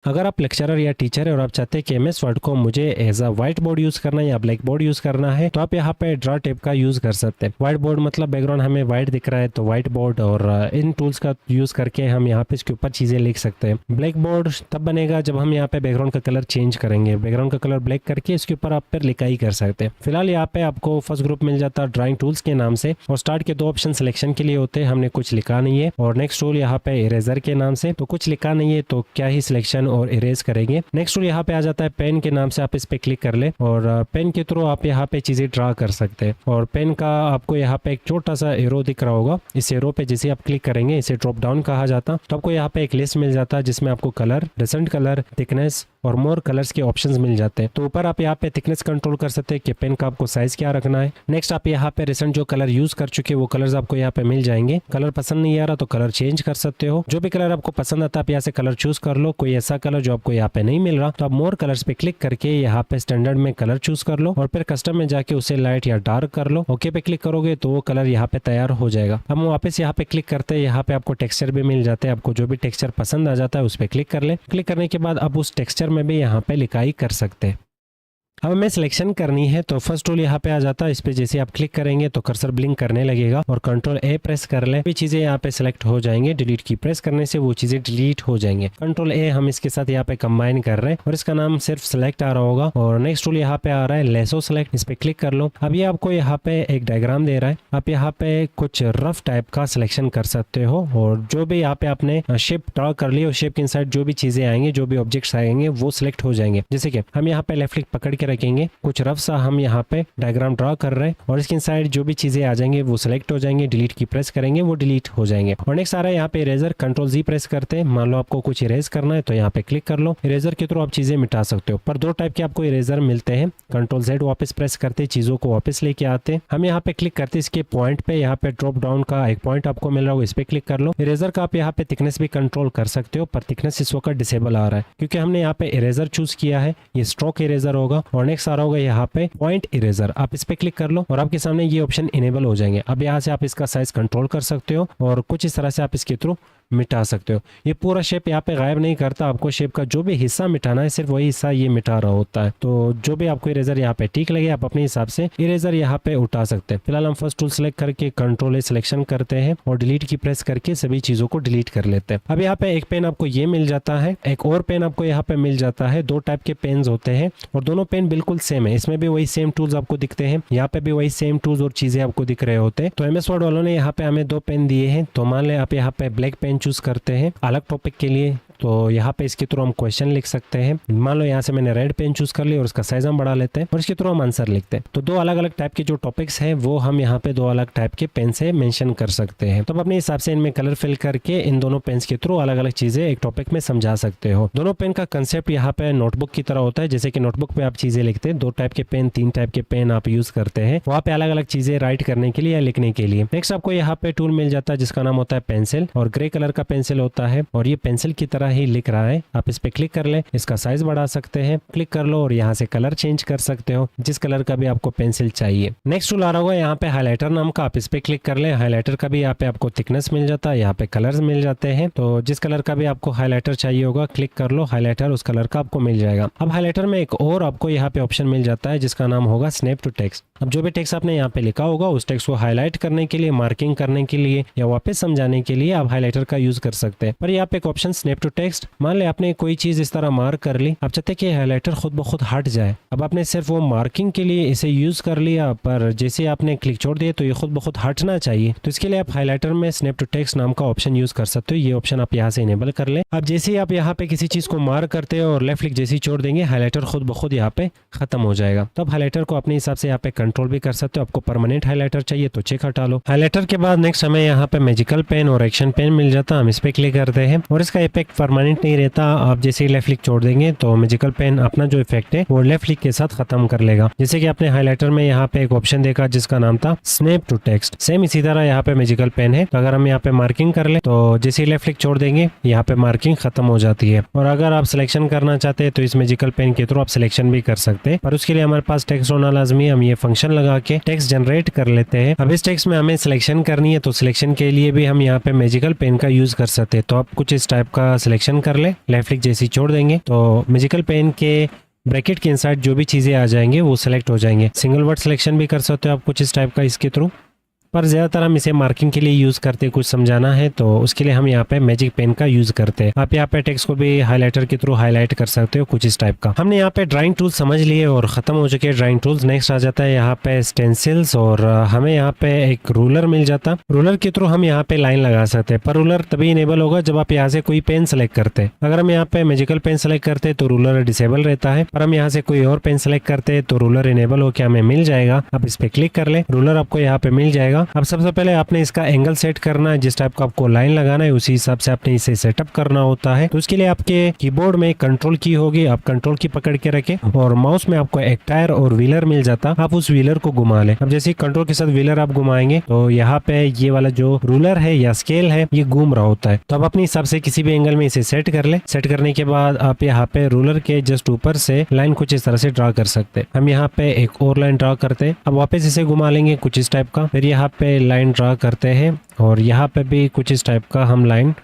अगर आप लेक्चरर या टीचर है और आप चाहते हैं कि एमएस वर्ड को मुझे as a white board use करना है या ब्लैक बोर्ड यूज करना है, तो आप यहाँ पे ड्रा टेप का यूज कर सकते हैं। व्हाइट बोर्ड मतलब बैकग्राउंड हमें व्हाइट दिख रहा है तो व्हाइट बोर्ड, और इन टूल्स का यूज करके हम यहाँ पे इसके ऊपर चीजें लिख सकते हैं। ब्लैक बोर्ड तब बनेगा जब हम यहाँ पे बैकग्राउंड का कलर चेंज करेंगे, बैकग्राउंड का कलर ब्लैक करके इसके ऊपर आप फिर लिखाई कर सकते हैं। फिलहाल यहाँ पे आपको फर्स्ट ग्रुप मिल जाता है ड्राइंग टूल्स के नाम से, और स्टार्ट के 2 ऑप्शन सिलेक्शन के लिए होते हैं, हमने कुछ लिखा नहीं है। और नेक्स्ट टूल यहाँ पे इरेजर के नाम से, तो कुछ लिखा नहीं है तो क्या ही सिलेक्शन और इरेज करेंगे। नेक्स्ट टूल यहाँ पे आ जाता है पेन के नाम से, आप इस पे क्लिक कर ले और पेन के थ्रू आप यहाँ पे चीजें ड्रा कर सकते हैं। और पेन का आपको यहाँ पे एक छोटा सा एरो दिख रहा होगा, इस एरो पे जैसे आप क्लिक करेंगे इसे ड्रॉप डाउन कहा जाता, तो आपको यहाँ पे एक लिस्ट मिल जाता है जिसमें आपको कलर, रिसेंट कलर, थिकनेस और मोर कलर्स के ऑप्शंस मिल जाते हैं। तो ऊपर आप यहाँ पे थिकनेस कंट्रोल कर सकते हैं कि पेन का आपको साइज क्या रखना है। नेक्स्ट आप यहाँ पे रिसेंट जो कलर यूज कर चुके वो कलर्स आपको यहाँ पे मिल जाएंगे। कलर पसंद नहीं आ रहा तो कलर चेंज कर सकते हो, जो भी कलर आपको पसंद आता है आप यहाँ से कलर चूज कर लो। कोई ऐसा कलर जो आपको यहाँ पे नहीं मिल रहा तो आप मोर कलर्स पे क्लिक करके यहाँ पे स्टैंडर्ड में कलर चूज कर लो और फिर कस्टम में जाके उसे लाइट या डार्क कर लो। ओके पे क्लिक करोगे तो वो कलर यहाँ पे तैयार हो जाएगा। हम वापस यहाँ पे क्लिक करते हैं, यहाँ पे आपको टेक्सचर भी मिल जाते हैं, आपको जो भी टेक्सचर पसंद आ जाता है उस पर क्लिक कर ले। क्लिक करने के बाद आप उस टेक्सचर में भी यहाँ पे लिखाई कर सकते हैं। अब हमें सिलेक्शन करनी है तो फर्स्ट टूल यहाँ पे आ जाता है, इस पे जैसे आप क्लिक करेंगे तो कर्सर ब्लिंक करने लगेगा और कंट्रोल ए प्रेस कर ले, भी चीजें यहाँ पे सिलेक्ट हो जाएंगे। डिलीट की प्रेस करने से वो चीजें डिलीट हो जाएंगे। कंट्रोल ए हम इसके साथ यहाँ पे कंबाइन कर रहे हैं और इसका नाम सिर्फ सिलेक्ट आ रहा होगा। और नेक्स्ट टूल यहाँ पे आ रहा है लेसो सेलेक्ट, इस पे क्लिक कर लो। अब ये आपको यहाँ पे एक डायग्राम दे रहा है, आप यहाँ पे कुछ रफ टाइप का सिलेक्शन कर सकते हो और जो भी यहाँ पे आपने शेप ड्रॉ कर ली और शेप के इनसाइड जो भी चीजें आएंगे, जो भी ऑब्जेक्ट्स आएंगे वो सिलेक्ट हो जाएंगे। जैसे कि हम यहाँ पे लेफ्ट क्लिक पकड़ के रखेंगे, कुछ रफ सा हम यहाँ पे डायग्राम ड्रॉ कर रहे हैं और इसके साइड जो भी चीजें आ जाएंगे वो सिलेक्ट हो जाएंगे। डिलीट की प्रेस करेंगे वो डिलीट हो जाएंगे। और नेक्स्ट आ रहा है यहाँ पे इरेजर, कंट्रोल जी प्रेस करते हैं। मान लो आपको कुछ इरेज करना है तो यहाँ पे क्लिक कर लो। इरेजर के थ्रू आप चीजें मिटा सकते हो, पर 2 टाइप के आपको इरेजर मिलते हैं। कंट्रोल जेड वापस प्रेस करते चीजों को वापस लेके आते हैं। हम यहाँ पे क्लिक करते इसके पॉइंट पे, यहाँ पे ड्रॉप डाउन का एक पॉइंट आपको मिल रहा होगा, इस पे क्लिक कर लो। इरेजर का आप यहाँ पे थिकनेस भी कंट्रोल कर सकते हो, पर थिकनेस इस वक्त डिसेबल आ रहा है क्योंकि हमने यहाँ पे इरेजर चूज किया है। ये स्ट्रोक इरेजर होगा। और नेक्स्ट आ रहा होगा यहाँ पे पॉइंट इरेजर, आप इस पे क्लिक कर लो और आपके सामने ये ऑप्शन इनेबल हो जाएंगे। अब यहाँ से आप इसका साइज कंट्रोल कर सकते हो और कुछ इस तरह से आप इसके थ्रू मिटा सकते हो। ये पूरा शेप यहाँ पे गायब नहीं करता, आपको शेप का जो भी हिस्सा मिटाना है सिर्फ वही हिस्सा ये मिटा रहा होता है। तो जो भी आपको इरेजर यहाँ पे ठीक लगे आप अपने हिसाब से इरेजर यहाँ पे उठा सकते हैं। फिलहाल हम फर्स्ट टूल सेलेक्ट करके कंट्रोल ए सिलेक्शन करते हैं और डिलीट की प्रेस करके सभी चीजों को डिलीट कर लेते हैं। अब यहाँ पे एक पेन आपको ये मिल जाता है, एक और पेन आपको यहाँ पे मिल जाता है। 2 टाइप के पेन होते हैं और दोनों पेन बिल्कुल सेम है। इसमें भी वही सेम टूल्स आपको दिखते हैं, यहाँ पे भी वही सेम टूल्स और चीजें आपको दिख रहे होते हैं। तो एमएस वर्ड वालों ने यहाँ पे हमें 2 पेन दिए हैं, तो मान लें आप यहाँ पे ब्लैक पेन चूज करते हैं अलग टॉपिक के लिए, तो यहाँ पे इसके थ्रू हम क्वेश्चन लिख सकते हैं। मान लो यहाँ से मैंने रेड पेन चूज कर लिया और उसका साइज हम बढ़ा लेते हैं और इसके थ्रू हम आंसर लिखते हैं। तो 2 अलग अलग टाइप के जो टॉपिक्स हैं वो हम यहाँ पे 2 अलग टाइप के पेन से मेंशन कर सकते हैं। तो अपने हिसाब से इनमें कलर फिल करके इन दोनों पेन्स के थ्रू अलग अलग चीजें एक टॉपिक में समझा सकते हो। दोनों पेन का कंसेप्ट यहाँ पे नोटबुक की तरह होता है, जैसे कि नोटबुक पे आप चीजें लिखते हैं। 2 टाइप के पेन, 3 टाइप के पेन आप यूज करते हैं वहाँ पे अलग अलग चीजें राइट करने के लिए या लिखने के लिए। नेक्स्ट आपको यहाँ पे टूल मिल जाता है जिसका नाम होता है पेंसिल, और ग्रे कलर का पेंसिल होता है और ये पेंसिल की तरह ही लिख रहा है। आप इस पे क्लिक कर ले, इसका साइज बढ़ा सकते हैं, क्लिक कर लो और यहाँ से कलर चेंज कर सकते हो जिस कलर का भी आपको पेंसिल चाहिए। नेक्स्ट टूल आ रहा होगा यहाँ पे हाइलाइटर नाम का, आप इस पे क्लिक कर ले। हाइलाइटर का भी यहाँ पे आपको थिकनेस मिल जाता है, यहाँ पे कलर्स मिल जाते हैं। तो जिस कलर का भी आपको हाइलाइटर चाहिए होगा क्लिक कर लो, हाइलाइटर उस कलर का आपको मिल जाएगा। अब हाइलाइटर में एक और आपको यहाँ पे ऑप्शन मिल जाता है जिसका नाम होगा स्नैप टू टेक्स्ट। अब जो भी टेक्स्ट आपने यहाँ पे लिखा होगा उस टेक्स्ट को हाईलाइट करने के लिए, मार्किंग करने के लिए या वापस समझाने के लिए आप हाइलाइटर का यूज कर सकते हैं। पर यहाँ पे एक ऑप्शन स्नैप टू टेक्स्ट, मान ले आपने कोई चीज इस तरह मार्क कर ली, आप चाहते कि हाइलाइटर खुद ब खुद हट जाए। अब आपने सिर्फ वो मार्किंग के लिए इसे यूज कर लिया, पर जैसे आपने क्लिक छोड़ दिया तो ये खुद ब खुद हटना चाहिए। तो इसके लिए आप हाइलाइटर में स्नैप टू टेक्स्ट नाम का ऑप्शन यूज कर सकते हो। ये ऑप्शन आप यहाँ से इनेबल कर ले। अब जैसे ही आप यहाँ पे किसी चीज को मार्क करते हो और लेफ्ट क्लिक जैसे ही छोड़ देंगे हाइलाइटर खुद ब खुद यहाँ पे खत्म हो जाएगा। तो आप हाइलाइटर को अपने हिसाब से यहाँ पे कंट्रोल भी कर सकते हो। आपको परमानेंट हाइलाइटर चाहिए तो चेक हटा लो। हाइलाइटर के बाद नेक्स्ट हमें यहाँ पे मैजिकल पेन और एक्शन पेन मिल जाता है, हम इस पे क्लिक करते हैं और इसका इफेक्ट परमानेंट नहीं रहता। आप जैसे ही लेफ्ट क्लिक छोड़ देंगे तो मैजिकल पेन अपना जो इफेक्ट है वो लेफ्ट क्लिक के साथ खत्म कर लेगा। जैसे कि आपने हाइलाइटर में यहाँ पे एक ऑप्शन देखा जिसका नाम था स्नैप टू टेक्स्ट, सेम इसी तरह यहाँ पे मैजिकल पेन है। तो अगर हम यहाँ पे मार्किंग कर ले तो जैसे ही लेफ्ट क्लिक छोड़ देंगे यहाँ पे मार्किंग खत्म हो जाती है। और अगर आप सिलेक्शन करना चाहते हैं तो इस मैजिकल पेन के थ्रू आप सिलेक्शन भी कर सकते हैं, पर उसके लिए हमारे पास टेक्स्ट होना लाजमी है। हम ये फंक्शन लगा के टेक्स्ट जनरेट कर लेते हैं। अब इस टेक्स्ट में हमें सिलेक्शन करनी है तो सिलेक्शन के लिए भी हम यहाँ पे मैजिकल पेन का यूज कर सकते हैं। तो आप कुछ इस टाइप का सिलेक्शन सिलेक्शन कर ले, लेफ्ट क्लिक जैसे ही छोड़ देंगे तो मैजिकल पेन के ब्रैकेट के इनसाइड जो भी चीज़ें आ जाएंगे वो सिलेक्ट हो जाएंगे। सिंगल वर्ड सिलेक्शन भी कर सकते हो आप कुछ इस टाइप का इसके थ्रू, पर ज़्यादातर हम इसे मार्किंग के लिए यूज़ करते हैं। कुछ समझाना है तो उसके लिए हम यहाँ पे मैजिक पेन का यूज़ करते हैं। आप यहाँ पे टेक्स्ट को भी हाइलाइटर के थ्रू हाईलाइट कर सकते हो कुछ इस टाइप का। हमने यहाँ पे ड्राइंग टूल समझ लिए और ख़त्म हो चुके हैं ड्राइंग टूल्स। नेक्स्ट आ जाता है यहाँ पे स्टेंसिल्स और हमें यहाँ पे एक रूलर मिल जाता। रूलर के थ्रू हम यहाँ पे लाइन लगा सकते हैं, पर रूलर तभी इनेबल होगा जब आप यहाँ से कोई पेन सेलेक्ट करते हैं। अगर हम यहाँ पे मैजिकल पेन सेलेक्ट करते हैं तो रूलर डिसेबल रहता है, पर हम यहाँ से कोई और पेन सेलेक्ट करते हैं तो रूलर इनेबल होकर हमें मिल जाएगा। आप इस पे क्लिक कर ले, रूलर आपको यहाँ पे मिल जाएगा। अब सबसे पहले आपने इसका एंगल सेट करना है, जिस टाइप का आपको लाइन लगाना है उसी हिसाब से आपने इसे सेटअप करना होता है। तो उसके लिए आपके कीबोर्ड में कंट्रोल की होगी, आप कंट्रोल की पकड़ के रखें और माउस में आपको एक टायर और व्हीलर मिल जाता, आप उस व्हीलर को घुमा ले। अब जैसे कंट्रोल के साथ व्हीलर आप घुमाएंगे तो यहाँ पे ये वाला जो रूलर है या स्केल है ये घूम रहा होता है। तो आप अपने हिसाब से किसी भी एंगल में इसे सेट कर ले। सेट करने के बाद आप यहाँ पे रूलर के जस्ट ऊपर से लाइन कुछ इस तरह से ड्रा कर सकते हैं। हम यहाँ पे एक और लाइन ड्रा करते हैं। अब वापस इसे घुमा लेंगे कुछ इस टाइप का, फिर यहाँ पे लाइन ड्रा करते हैं और यहाँ पे भी कुछ इस टाइप का हम लाइन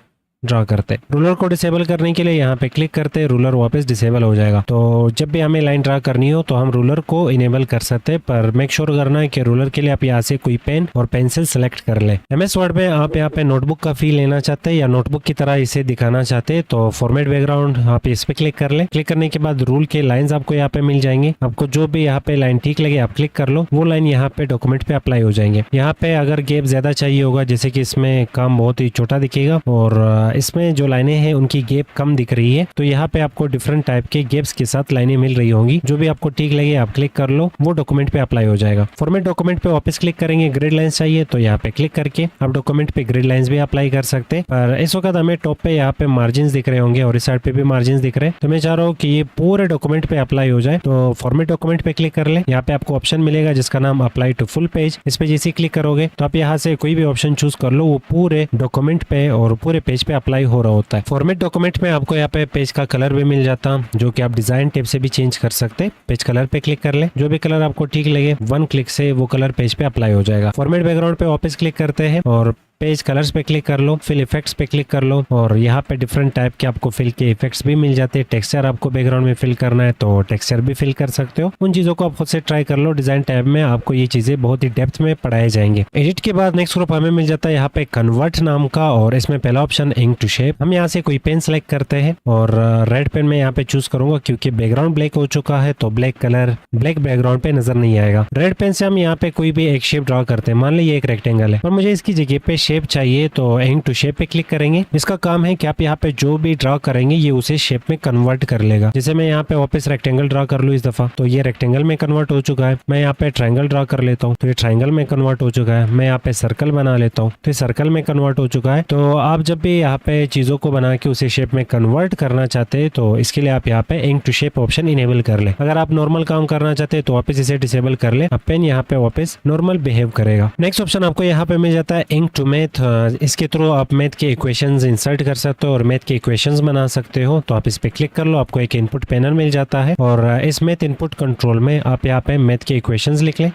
ड्रा करते हैं। रूलर को डिसेबल करने के लिए यहाँ पे क्लिक करते हैं, रूलर वापस डिसेबल हो जाएगा। तो जब भी हमें लाइन ड्रा करनी हो तो हम रूलर को इनेबल कर सकते हैं, पर मेक श्योर करना है कि रूलर के लिए आप यहाँ से कोई पेन और पेंसिल सेलेक्ट कर ले। MS वर्ड में आप यहाँ पे नोटबुक का फील लेना चाहते हैं या नोटबुक की तरह इसे दिखाना चाहते हैं तो फॉर्मेट बैकग्राउंड आप इस पे क्लिक कर ले। क्लिक करने के बाद रूल के लाइन्स आपको यहाँ पे मिल जाएंगे। आपको जो भी यहाँ पे लाइन ठीक लगे आप क्लिक कर लो, वो लाइन यहाँ पे डॉक्यूमेंट पे अप्लाई हो जाएंगे। यहाँ पे अगर गैप ज्यादा चाहिए होगा, जैसे कि इसमें काम बहुत ही छोटा दिखेगा और इसमें जो लाइनें हैं उनकी गैप कम दिख रही है, तो यहाँ पे आपको डिफरेंट टाइप के गैप्स के साथ लाइनें मिल रही होंगी। जो भी आपको ठीक लगे आप क्लिक कर लो, वो डॉक्यूमेंट पे अप्लाई हो जाएगा। फॉर्मेट डॉक्यूमेंट पे वापस क्लिक करेंगे, ग्रिड लाइंस चाहिए तो यहाँ पे क्लिक करके आप डॉक्यूमेंट पे ग्रिड लाइंस भी अप्लाई कर सकते हैं। पर इस वक्त हमें टॉप पे यहाँ पे मार्जिन दिख रहे होंगे और इस साइड पे भी मार्जिन दिख रहे हैं, तो मैं चाह रहा हूँ कि ये पूरे डॉक्यूमेंट पे अप्लाई हो जाए। तो फॉर्मेट डॉक्यूमेंट पे क्लिक कर ले। यहाँ पे आपको ऑप्शन मिलेगा जिसका नाम अप्लाई टू फुल पेज। इस पे जैसे क्लिक करोगे तो आप यहाँ से कोई भी ऑप्शन चूज कर लो, वो पूरे डॉक्यूमेंट पे और पूरे पेज पे अप्लाई हो रहा होता है। फॉर्मेट डॉक्यूमेंट में आपको यहाँ पे पेज का कलर भी मिल जाता, जो कि आप डिजाइन टैब से भी चेंज कर सकते हैं। पेज कलर पे क्लिक कर ले, जो भी कलर आपको ठीक लगे वन क्लिक से वो कलर पेज पे अप्लाई हो जाएगा। फॉर्मेट बैकग्राउंड पे वापस क्लिक करते हैं और पेज कलर्स पे क्लिक कर लो, फिल इफेक्ट्स पे क्लिक कर लो और यहाँ पे डिफरेंट टाइप के आपको फिल के इफेक्ट्स भी मिल जाते हैं। टेक्सचर आपको बैकग्राउंड में फिल करना है तो टेक्सचर भी फिल कर सकते हो। उन चीजों को आप खुद से ट्राई कर लो। डिजाइन टैब में आपको ये चीजें बहुत ही डेप्थ में पढ़ाए जाएंगे। एडिट के बाद नेक्स्ट ग्रुप हमें मिल जाता है यहाँ पे कन्वर्ट नाम का और इसमें पहला ऑप्शन इंक टू शेप। हम यहाँ से कोई पेन सेलेक्ट करते हैं और रेड पेन में यहाँ पे चूज करूंगा क्योंकि बैकग्राउंड ब्लैक हो चुका है तो ब्लैक कलर ब्लैक बैकग्राउंड पे नजर नहीं आएगा। रेड पेन से हम यहाँ पे कोई भी एक शेप ड्रॉ करते हैं। मान लीजिए ये एक रेक्टेंगल है और मुझे इसकी जगह पे शेप चाहिए तो इंक टू शेप पे क्लिक करेंगे। इसका काम है कि आप यहाँ पे जो भी ड्रॉ करेंगे ये उसे शेप में कन्वर्ट कर लेगा। जैसे मैं यहाँ पे वापस रेक्टेंगल ड्रॉ कर लूँ इस दफा तो ये रेक्टेंगल में कन्वर्ट हो चुका है। मैं यहाँ पे ट्रायंगल ड्रॉ कर लेता हूँ तो ये ट्रायंगल में कन्वर्ट हो चुका है। मैं यहाँ पे सर्कल बना लेता हूँ तो ये सर्कल में कन्वर्ट हो चुका है। तो आप जब भी यहाँ पे चीजों को बना के उसे शेप में कन्वर्ट करना चाहते हैं तो इसके लिए आप यहाँ पे ink to shape option enable कर ले। अगर आप नॉर्मल काम करना चाहते हैं तो वापस इसे डिसेबल कर ले। अब पेन यहाँ पे वापस नॉर्मल बिहेव करेगा। नेक्स्ट ऑप्शन आपको यहाँ पे मिल जाता है इंक टू मैथ। इसके थ्रू आप मैथ के इक्वेशंस इंसर्ट कर सकते हो और मैथ के इक्वेशंस बना सकते हो। तो आप इस पे क्लिक कर लो, आपको एक इनपुट पैनल मिल जाता है और इस मैथ इनपुट कंट्रोल में आप यहाँ पे मैथ के इक्वेशंस लिख लें।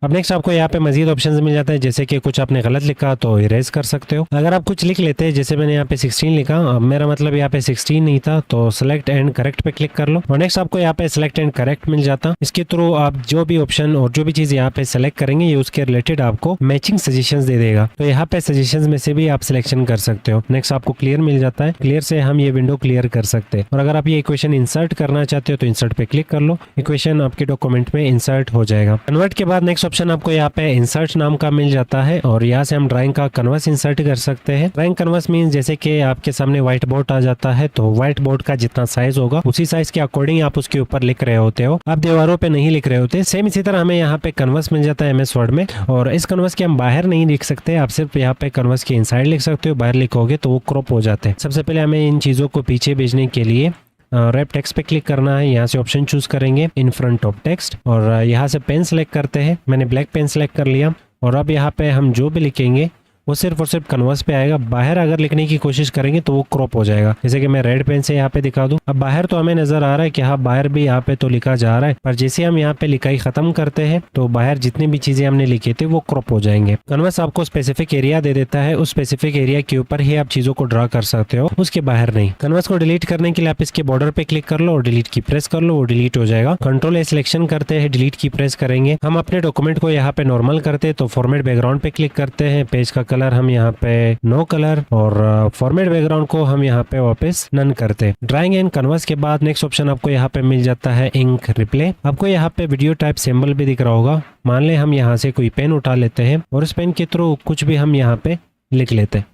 अब नेक्स्ट आपको यहाँ पे मजीद ऑप्शंस मिल जाता है, जैसे कि कुछ आपने गलत लिखा तो इरेज कर सकते हो। अगर आप कुछ लिख लेते हैं, जैसे मैंने यहाँ पे 16 लिखा, अब मेरा मतलब यहाँ पे 16 नहीं था, तो सेलेक्ट एंड करेक्ट पे क्लिक कर लो और नेक्स्ट आपको यहाँ पे सेलेक्ट एंड करेक्ट मिल जाता। इसके थ्रू आप जो भी ऑप्शन और जो भी चीज यहाँ पे सेलेक्ट करेंगे ये उसके रिलेटेड आपको मैचिंग सजेशन दे देगा। तो यहाँ पे सजेशन में से भी आप सिलेक्शन कर सकते हो। नेक्स्ट आपको क्लियर मिल जाता है, क्लियर से हम ये विंडो क्लियर कर सकते हैं। और अगर आप ये इक्वेशन इंसर्ट करना चाहते हो तो इंसर्ट पे क्लिक कर लो, इक्वेशन आपके डॉक्यूमेंट में इंसर्ट हो जाएगा। कन्वर्ट के बाद नेक्स्ट ऑप्शन आपको यहाँ पे इंसर्ट नाम का मिल जाता है और यहाँ से हम ड्राइंग का कन्वर्स इंसर्ट कर सकते हैं। ड्राइंग कन्वर्स मींस जैसे कि आपके सामने व्हाइट बोर्ड आ जाता है तो व्हाइट बोर्ड का जितना साइज होगा उसी साइज के अकॉर्डिंग आप उसके ऊपर लिख रहे होते हो, आप दीवारों पे नहीं लिख रहे होते। सेम इसी तरह हमें यहाँ पे कन्वर्स मिल जाता है MS वर्ड में और इस कन्वर्स के हम बाहर नहीं लिख सकते, आप सिर्फ यहाँ पे कन्वर्स के इनसाइड लिख सकते हो। बाहर लिखोगे तो वो क्रॉप हो जाते हैं। सबसे पहले हमें इन चीजों को पीछे भेजने के लिए रैप टेक्स्ट पे क्लिक करना है। यहाँ से ऑप्शन चूज करेंगे इन फ्रंट ऑफ टेक्स्ट और यहाँ से पेन सेलेक्ट करते हैं। मैंने ब्लैक पेन सेलेक्ट कर लिया और अब यहाँ पे हम जो भी लिखेंगे वो सिर्फ और सिर्फ कैनवास पे आएगा। बाहर अगर लिखने की कोशिश करेंगे तो वो क्रॉप हो जाएगा। जैसे कि मैं रेड पेन से यहाँ पे दिखा दूं, अब बाहर तो हमें नजर आ रहा है कि हाँ बाहर भी यहाँ पे तो लिखा जा रहा है, पर जैसे हम यहाँ पे लिखाई खत्म करते हैं तो बाहर जितनी भी चीजें हमने लिखी थी वो क्रॉप हो जाएंगे। कैनवास आपको स्पेसिफिक एरिया दे देता है, उस स्पेसिफिक एरिया के ऊपर ही आप चीजों को ड्रा कर सकते हो, उसके बाहर नहीं। कैनवास को डिलीट करने के लिए आप इसके बॉर्डर पे क्लिक कर लो और डिलीट की प्रेस कर लो, वो डिलीट हो जाएगा। कंट्रोल ए सिलेक्शन करते हैं, डिलीट की प्रेस करेंगे। हम अपने डॉक्यूमेंट को यहाँ पे नॉर्मल करते हैं तो फॉर्मेट बैकग्राउंड पे क्लिक करते हैं। पेज का कलर हम यहाँ पे नो कलर और फॉर्मेट बैकग्राउंड को हम यहाँ पे वापस नन करते। ड्राइंग एंड कैनवास के बाद नेक्स्ट ऑप्शन आपको यहाँ पे मिल जाता है इंक रिप्ले। आपको यहाँ पे वीडियो टाइप सिंबल भी दिख रहा होगा। मान ले हम यहाँ से कोई पेन उठा लेते हैं और उस पेन के थ्रू कुछ भी हम यहाँ पे लिख लेते हैं।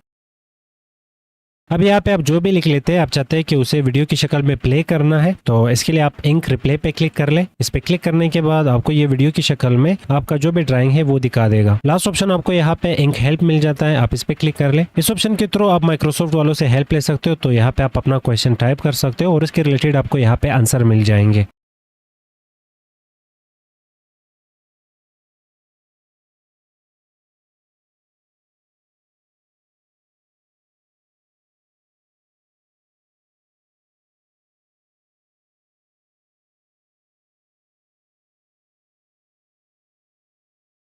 अब यहाँ पे आप जो भी लिख लेते हैं, आप चाहते हैं कि उसे वीडियो की शक्ल में प्ले करना है, तो इसके लिए आप इंक रिप्ले पे क्लिक कर ले। इस पे क्लिक करने के बाद आपको ये वीडियो की शक्ल में आपका जो भी ड्राइंग है वो दिखा देगा। लास्ट ऑप्शन आपको यहाँ पे इंक हेल्प मिल जाता है, आप इस पे क्लिक कर ले। इस ऑप्शन के थ्रू आप माइक्रोसॉफ्ट वालों से हेल्प ले सकते हो, तो यहाँ पे आप अपना क्वेश्चन टाइप कर सकते हो और इसके रिलेटेड आपको यहाँ पे आंसर मिल जाएंगे।